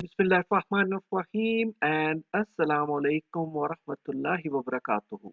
Bismillahirrahmanirrahim and Assalamu alaikum wa rahmatullahi wa barakatuhu.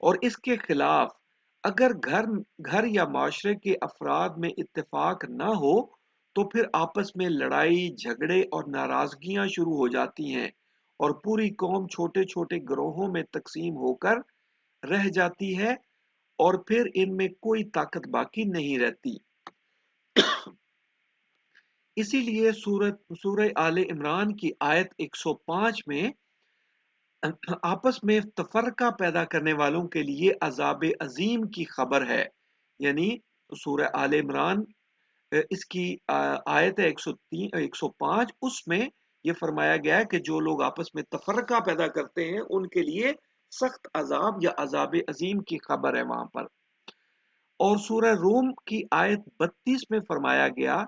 اور اس کے خلاف اگر گھر گھر یا معاشرے کے افراد میں اتفاق نہ ہو تو پھر آپس میں لڑائی جھگڑے اور ناراضگیاں شروع ہو جاتی ہیں اور پوری قوم چھوٹے چھوٹے گروہوں میں تقسیم ہو کر رہ جاتی ہے اور پھر ان میں کوئی طاقت باقی نہیں رہتی۔ اسی لیے سورہ آل عمران کی آیت 105 میں آپس میں تفرقہ پیدا کرنے والوں کے لیے عذاب عظیم کی خبر ہے، یعنی سورہ آل عمران اس کی آیت ہے 103 105، اس میں یہ فرمایا گیا ہے کہ جو لوگ آپس میں تفرقہ پیدا کرتے ہیں ان کے لیے سخت عذاب یا عذاب عظیم کی خبر ہے وہاں پر۔ اور سورہ روم کی آیت 32 میں فرمایا گیا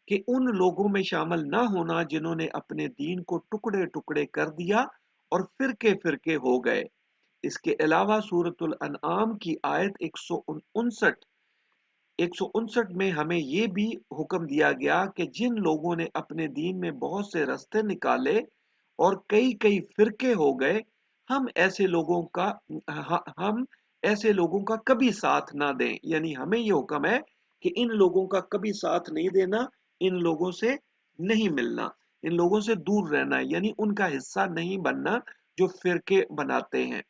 کہ ان لوگوں میں شامل نہ ہونا جنہوں نے اپنے دین کو ٹکڑے ٹکڑے کر دیا اور فرقے فرقے ہو گئے۔ اس کے علاوہ سورۃ الانعام کی آیت 159 میں ہمیں یہ بھی حکم دیا گیا کہ جن لوگوں نے اپنے دین میں بہت سے رستے نکالے اور کئی کئی فرقے ہو گئے، ہم ایسے لوگوں کا ہم ایسے لوگوں کا کبھی ساتھ نہ دیں، یعنی ہمیں یہ حکم ہے کہ ان لوگوں کا کبھی ساتھ نہیں دینا، ان لوگوں سے نہیں ملنا، ان لوگوں سے دور رہنا، یعنی ان کا حصہ نہیں بننا جو فرقے بناتے ہیں۔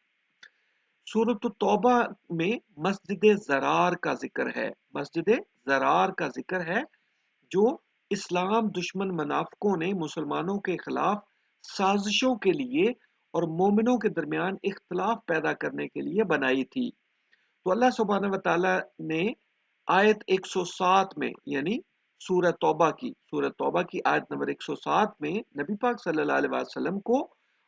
سورۃ التوبہ میں مسجد زرار کا ذکر ہے، مسجد زرار کا ذکر ہے جو اسلام دشمن منافقوں نے مسلمانوں کے خلاف سازشوں کے لیے اور مومنوں کے درمیان اختلاف پیدا کرنے کے لیے بنائی تھی۔ تو اللہ سبحانہ وتعالی نے آیت 107 میں، یعنی سورہ توبہ کی آیت نمبر 107 میں نبی پاک صلی اللہ علیہ وسلم کو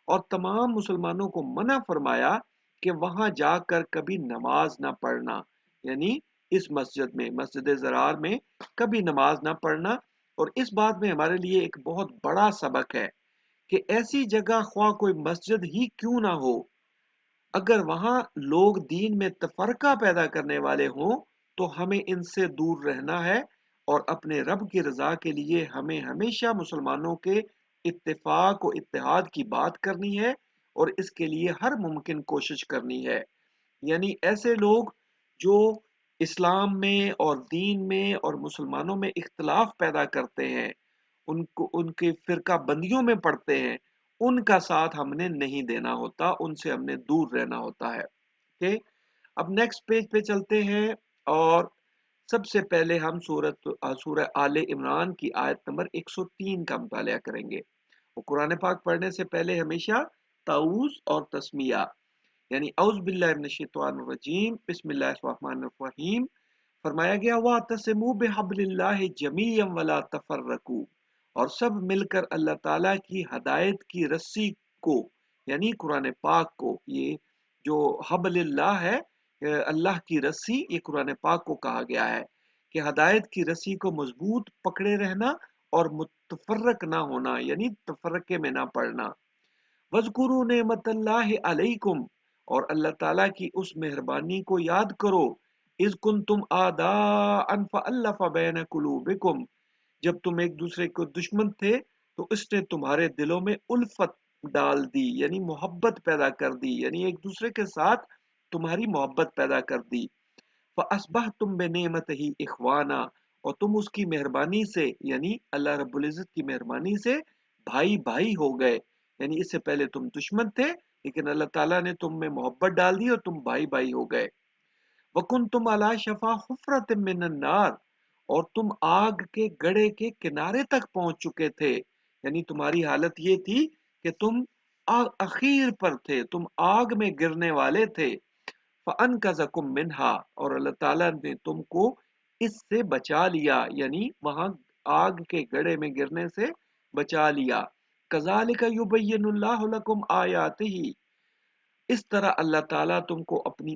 اور تمام مسلمانوں کو منع فرمایا کہ وہاں جا کر کبھی نماز نہ پڑھنا، یعنی اس مسجد میں، مسجد زرار میں کبھی نماز نہ پڑھنا۔ اور اس بات میں ہمارے لیے ایک بہت بڑا سبق ہے کہ ایسی جگہ خواہ کوئی مسجد ہی کیوں نہ ہو، اگر وہاں لوگ دین میں تفرقہ پیدا کرنے والے ہوں تو ہمیں ان سے دور رہنا ہے، اور اپنے رب کی رضا کے لیے ہمیں ہمیشہ مسلمانوں کے اتفاق و اتحاد کی بات کرنی ہے اور اس کے لیے ہر ممکن کوشش کرنی ہے۔ یعنی ایسے لوگ جو اسلام میں اور دین میں اور مسلمانوں میں اختلاف پیدا کرتے ہیں، ان کے فرقہ بندیوں میں پڑتے ہیں، ان کا ساتھ ہم نے نہیں دینا ہوتا، ان سے ہم نے دور رہنا ہوتا ہے۔ کہ اب نیکسٹ پیج پہ چلتے ہیں اور سب سے پہلے ہم سورہ آل عمران کی آیت نمبر 103 کا مطالعہ کریں گے۔ وہ قرآن پاک پڑھنے سے پہلے ہمیشہ تعوذ اور تسمیہ، یعنی اعوذ باللہ من الشیطان الرجیم بسم اللہ الرحمن الرحیم، فرمایا گیا وَاعْتَصِمُوا بِحَبْلِ اللَّهِ جَمِيعًا وَلَا تَفَرَّقُوا، اور سب مل کر اللہ تعالیٰ کی ہدایت کی رسی کو، یعنی قرآن پاک کو، یہ جو حبل اللہ ہے، اللہ کی رسی، یہ قرآن پاک کو کہا گیا ہے کہ ہدایت کی رسی کو مضبوط پکڑے رہنا اور متفرق نہ ہونا، یعنی تفرقے میں نہ پڑنا۔ وَاذْكُرُوا نِعْمَتَ اللَّهِ عَلَيْكُمْ، اور اللہ تعالیٰ کی اس مہربانی کو یاد کرو، اِذْ كُنْتُمْ أَعْدَاءً فَأَلَّفَ بَيْنَ قُلُوبِكُمْ، جب تم ایک دوسرے کو دشمن تھے تو اس نے تمہارے دلوں میں الفت ڈال دی، یعنی محبت پیدا کر دی، یعنی ایک دوسرے کے ساتھ تمہاری محبت پیدا کر دی۔ فَأَصْبَحْتُمْ بِنِعْمَتِهِ إِخْوَانًا، اور تم اس کی مہربانی سے، یعنی اللہ رب العزت کی مہربانی سے بھائی بھائی ہو گئے، یعنی اس سے پہلے تم دشمن تھے لیکن اللہ تعالیٰ نے تم میں محبت ڈال دی اور تم بھائی بھائی ہو گئے۔ وَكُنْتُمْ عَلَى شَفَا حُفْرَةٍ مِّنَ النَّارِ، اور تم آگ کے گڑھے کے کنارے تک پہنچ چکے تھے، یعنی تمہاری حالت یہ تھی کہ تم اخیر پر تھے، تم آگ میں گرنے والے تھے۔ فَأَنْقَذَكُم مِّنْهَا، اور اللہ تعالیٰ نے تم کو اس سے بچا لیا، یعنی وہاں آگ کے گڑھے میں گرنے سے بچا لیا۔ كَذَلِكَ يُبَيِّنُ اللَّهُ لَكُمْ آيَاتِهِ، اس طرح اللہ تعالیٰ تم کو اپنی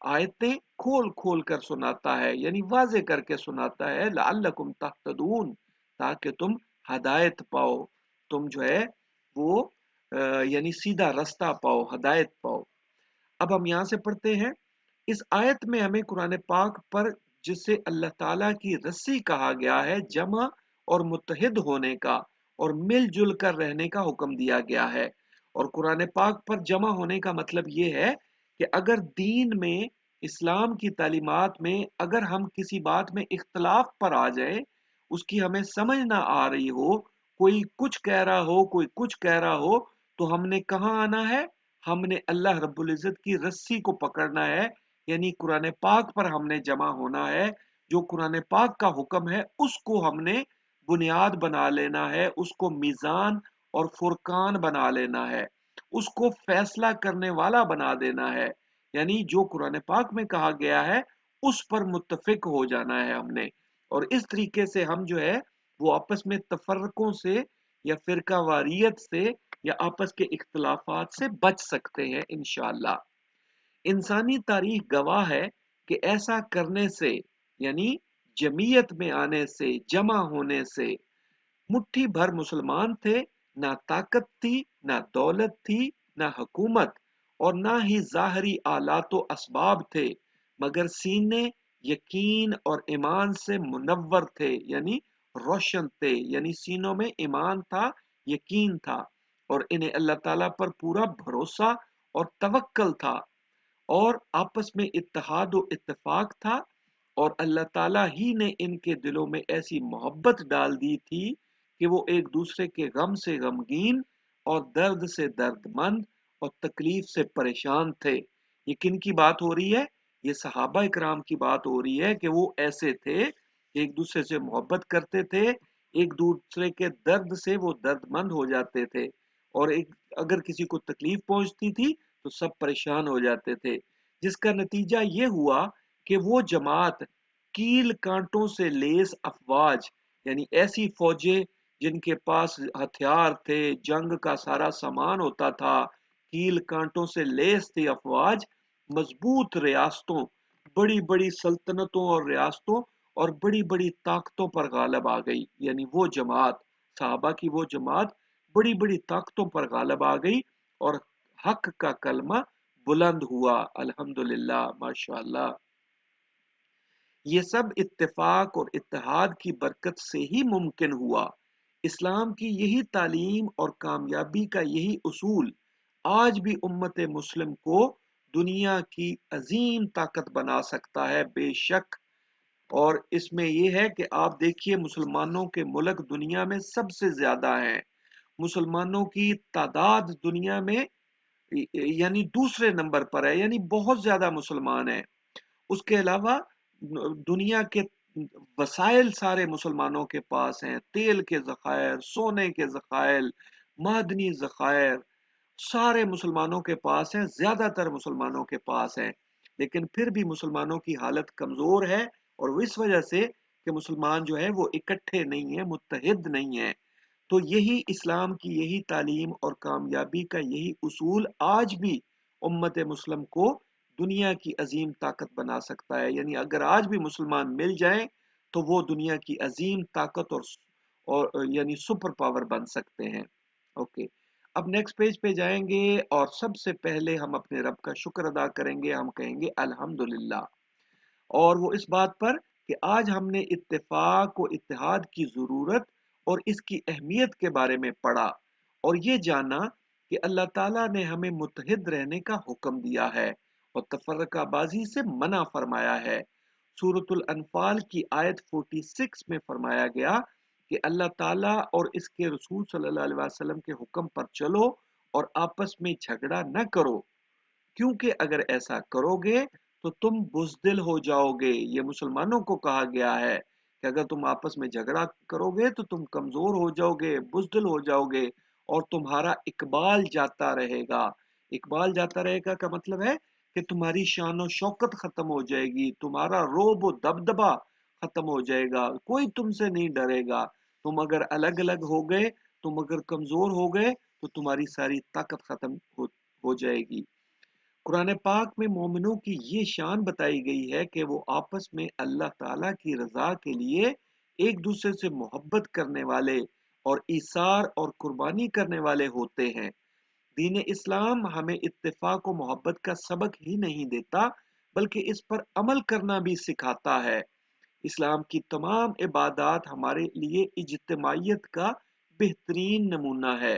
آیتیں کھول کھول کر سناتا ہے، یعنی واضح کر کے سناتا ہے، لعلکم تہتدون، تاکہ تم ہدایت پاؤ، تم جو ہے وہ یعنی سیدھا رستہ پاؤ، ہدایت پاؤ۔ اب ہم یہاں سے پڑھتے ہیں، اس آیت میں ہمیں قرآن پاک پر جسے اللہ تعالیٰ کی رسی کہا گیا ہے، جمع اور متحد ہونے کا اور مل جل کر رہنے کا حکم دیا گیا ہے۔ اور قرآن پاک پر جمع ہونے کا مطلب یہ ہے کہ اگر دین میں، اسلام کی تعلیمات میں اگر ہم کسی بات میں اختلاف پر آ جائیں، اس کی ہمیں سمجھ نہ آ رہی ہو، کوئی کچھ کہہ رہا ہو، کوئی کچھ کہہ رہا ہو، تو ہم نے کہاں آنا ہے؟ ہم نے اللہ رب العزت کی رسی کو پکڑنا ہے، یعنی قرآن پاک پر ہم نے جمع ہونا ہے۔ جو قرآن پاک کا حکم ہے اس کو ہم نے بنیاد بنا لینا ہے، اس کو میزان اور فرقان بنا لینا ہے، اس کو فیصلہ کرنے والا بنا دینا ہے، یعنی جو قرآن پاک میں کہا گیا ہے اس پر متفق ہو جانا ہے ہم نے۔ اور اس طریقے سے ہم جو ہے وہ آپس میں تفرقوں سے یا فرقہ واریت سے یا آپس کے اختلافات سے بچ سکتے ہیں انشاءاللہ۔ انسانی تاریخ گواہ ہے کہ ایسا کرنے سے، یعنی جمعیت میں آنے سے، جمع ہونے سے، مٹھی بھر مسلمان تھے، نہ طاقت تھی، نہ دولت تھی، نہ حکومت، اور نہ ہی ظاہری آلات و اسباب تھے، مگر سینے یقین اور ایمان سے منور تھے، یعنی روشن تھے، یعنی سینوں میں ایمان تھا، یقین تھا، اور انہیں اللہ تعالیٰ پر پورا بھروسہ اور توکل تھا، اور آپس میں اتحاد و اتفاق تھا، اور اللہ تعالیٰ ہی نے ان کے دلوں میں ایسی محبت ڈال دی تھی کہ وہ ایک دوسرے کے غم سے غمگین اور درد سے درد مند اور تکلیف سے پریشان تھے۔ یہ کن کی بات ہو رہی ہے؟ یہ صحابہ اکرام کی بات ہو رہی ہے کہ وہ ایسے تھے کہ ایک دوسرے سے محبت کرتے تھے، ایک دوسرے کے درد سے وہ درد مند ہو جاتے تھے، اور اگر کسی کو تکلیف پہنچتی تھی تو سب پریشان ہو جاتے تھے، جس کا نتیجہ یہ ہوا کہ وہ جماعت کیل کانٹوں سے لیس افواج، یعنی ایسی فوجیں جن کے پاس ہتھیار تھے، جنگ کا سارا سامان ہوتا تھا، کیل کانٹوں سے لیس تھی افواج، مضبوط ریاستوں، بڑی بڑی سلطنتوں اور ریاستوں اور بڑی بڑی طاقتوں پر غالب آ گئی، یعنی وہ جماعت، صحابہ کی وہ جماعت بڑی بڑی طاقتوں پر غالب آ گئی، اور حق کا کلمہ بلند ہوا، الحمدللہ، ماشاءاللہ۔ یہ سب اتفاق اور اتحاد کی برکت سے ہی ممکن ہوا۔ اسلام کی یہی تعلیم اور کامیابی کا یہی اصول آج بھی امت مسلم کو دنیا کی عظیم طاقت بنا سکتا ہے، بے شک۔ اور اس میں یہ ہے کہ آپ دیکھیے مسلمانوں کے ملک دنیا میں سب سے زیادہ ہیں، مسلمانوں کی تعداد دنیا میں یعنی دوسرے نمبر پر ہے، یعنی بہت زیادہ مسلمان ہیں۔ اس کے علاوہ دنیا کے وسائل سارے مسلمانوں کے پاس ہیں، تیل کے ذخائر، سونے کے ذخائر، معدنی ذخائر سارے مسلمانوں کے پاس ہیں، زیادہ تر مسلمانوں کے پاس ہیں، لیکن پھر بھی مسلمانوں کی حالت کمزور ہے، اور وہ اس وجہ سے کہ مسلمان جو ہے وہ اکٹھے نہیں ہیں، متحد نہیں ہیں۔ تو یہی اسلام کی یہی تعلیم اور کامیابی کا یہی اصول آج بھی امت مسلم کو دنیا کی عظیم طاقت بنا سکتا ہے، یعنی اگر آج بھی مسلمان مل جائیں تو وہ دنیا کی عظیم طاقت اور یعنی سپر پاور بن سکتے ہیں۔ اوکے، اب نیکسٹ پیج پہ جائیں گے، اور سب سے پہلے ہم اپنے رب کا شکر ادا کریں گے، ہم کہیں گے الحمدللہ، اور وہ اس بات پر کہ آج ہم نے اتفاق و اتحاد کی ضرورت اور اس کی اہمیت کے بارے میں پڑھا، اور یہ جانا کہ اللہ تعالیٰ نے ہمیں متحد رہنے کا حکم دیا ہے اور تفرقہ بازی سے منع فرمایا ہے۔ سورۃ الانفال کی آیت 46 میں فرمایا گیا کہ اللہ تعالیٰ اور اس کے رسول صلی اللہ علیہ وسلم کے حکم پر چلو اور آپس میں جھگڑا نہ کرو، کیونکہ اگر ایسا کرو گے تو تم بزدل ہو جاؤ گے۔ یہ مسلمانوں کو کہا گیا ہے کہ اگر تم آپس میں جھگڑا کرو گے تو تم کمزور ہو جاؤ گے، بزدل ہو جاؤ گے، اور تمہارا اقبال جاتا رہے گا۔ اقبال جاتا رہے گا کا مطلب ہے کہ تمہاری شان و شوکت ختم ہو جائے گی، تمہارا روب و دبدبا ختم ہو جائے گا، کوئی تم سے نہیں ڈرے گا۔ تم اگر الگ الگ ہو گئے، تم اگر کمزور ہو گئے تو تمہاری ساری طاقت ختم ہو جائے گی۔ قرآن پاک میں مومنوں کی یہ شان بتائی گئی ہے کہ وہ آپس میں اللہ تعالیٰ کی رضا کے لیے ایک دوسرے سے محبت کرنے والے اور ایثار اور قربانی کرنے والے ہوتے ہیں۔ دین اسلام ہمیں اتفاق و محبت کا سبق ہی نہیں دیتا بلکہ اس پر عمل کرنا بھی سکھاتا ہے۔ اسلام کی تمام عبادات ہمارے لیے اجتماعیت کا بہترین نمونہ ہے۔